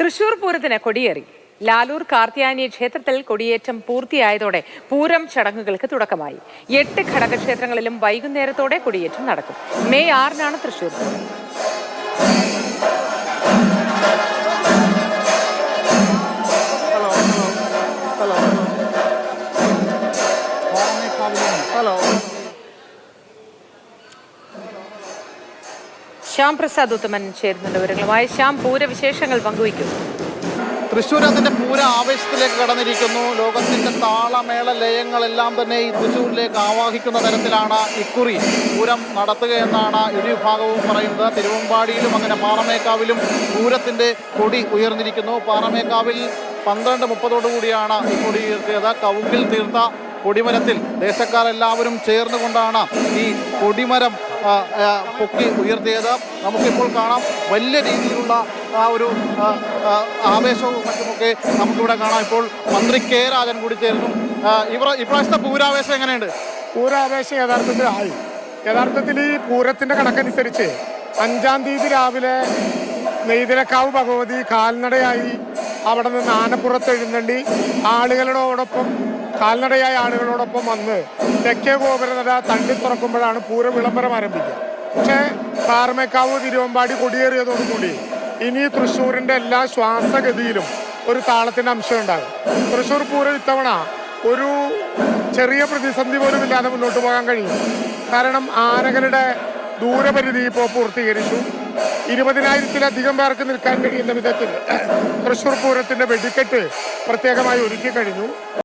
തൃശൂർ പൂരത്തിന് കൊടിയേറി. ലാലൂർ കാർത്യായനി ക്ഷേത്രത്തിൽ കൊടിയേറ്റം പൂർത്തിയായതോടെ പൂരം ചടങ്ങുകൾക്ക് തുടക്കമായി. 8 ഘടകക്ഷേത്രങ്ങളിലും വൈകുന്നേരത്തോടെ കൊടിയേറ്റം നടക്കും. മെയ് 6-നാണ് തൃശൂർ പൂരം. ശ്യാം പ്രസാദ് ഉത്തമൻ ചേരുന്നുണ്ട് വിവരങ്ങളുമായി. ശ്യാം, പൂരവിശേഷങ്ങൾ പങ്കുവയ്ക്കും. തൃശ്ശൂർ അതിന്റെ പൂര ആവേശത്തിലേക്ക് കടന്നിരിക്കുന്നു. ലോകത്തിന്റെ താളമേള ലയങ്ങളെല്ലാം തന്നെ ഈ തൃശ്ശൂരിലേക്ക് ആവാഹിക്കുന്ന തരത്തിലാണ് ഇക്കുറി പൂരം നടത്തുകയെന്നാണ് ഇരുവിഭാഗവും പറയുന്നത്. തിരുവമ്പാടിയിലും അങ്ങനെ പാറമേക്കാവിലും പൂരത്തിന്റെ കൊടി ഉയർന്നിരിക്കുന്നു. പാറമേക്കാവിൽ 12:30 ഈ കൊടി ഉയർത്തിയത്. കവുങ്കിൽ തീർത്ത കൊടിമരത്തിൽ ദേശക്കാരെല്ലാവരും ചേർന്നുകൊണ്ടാണ് ഈ കൊടിമരം പൊക്കി ഉയർത്തിയത്. നമുക്കിപ്പോൾ കാണാം വലിയ രീതിയിലുള്ള ആ ഒരു ആവേശവും മറ്റുമൊക്കെ നമുക്കിവിടെ കാണാം. ഇപ്പോൾ മന്ത്രി കെ രാജൻ കൂടി ചേർന്നു. ഇപ്രാവശ്യത്തെ പൂരാവേശം എങ്ങനെയുണ്ട്? പൂരാവേശം യഥാർത്ഥത്തിൽ ഈ പൂരത്തിന്റെ കണക്കനുസരിച്ച് 5-ാം തീയതി രാവിലെ നെയ്തലക്കാവ് ഭഗവതി കാൽനടയായി അവിടെ നിന്ന് ആനപ്പുറത്ത് എഴുന്നള്ളി കാൽനടയായ ആളുകളോടൊപ്പം വന്ന് തെക്കേ ഗോപുരനട തള്ളി തുറക്കുമ്പോഴാണ് പൂര വിളംബരം ആരംഭിക്കുക. പക്ഷേ പാറമേക്കാവ് തിരുവമ്പാടി കൊടിയേറിയതോടുകൂടി ഇനി തൃശ്ശൂരിൻ്റെ എല്ലാ ശ്വാസഗതിയിലും ഒരു താളത്തിൻ്റെ അംശം ഉണ്ടാകും. തൃശ്ശൂർ പൂരം ഇത്തവണ ഒരു ചെറിയ പ്രതിസന്ധി പോലും ഇല്ലാതെ മുന്നോട്ട് പോകാൻ കഴിയും. കാരണം ആനകളുടെ ദൂരപരിധി ഇപ്പോൾ പൂർത്തീകരിച്ചു. 20,000-ത്തിലധികം പേർക്ക് നിൽക്കാൻ കഴിയുന്ന വിധത്തിൽ തൃശ്ശൂർ പൂരത്തിൻ്റെ വെടിക്കെട്ട് പ്രത്യേകമായി ഒരുക്കി കഴിഞ്ഞു.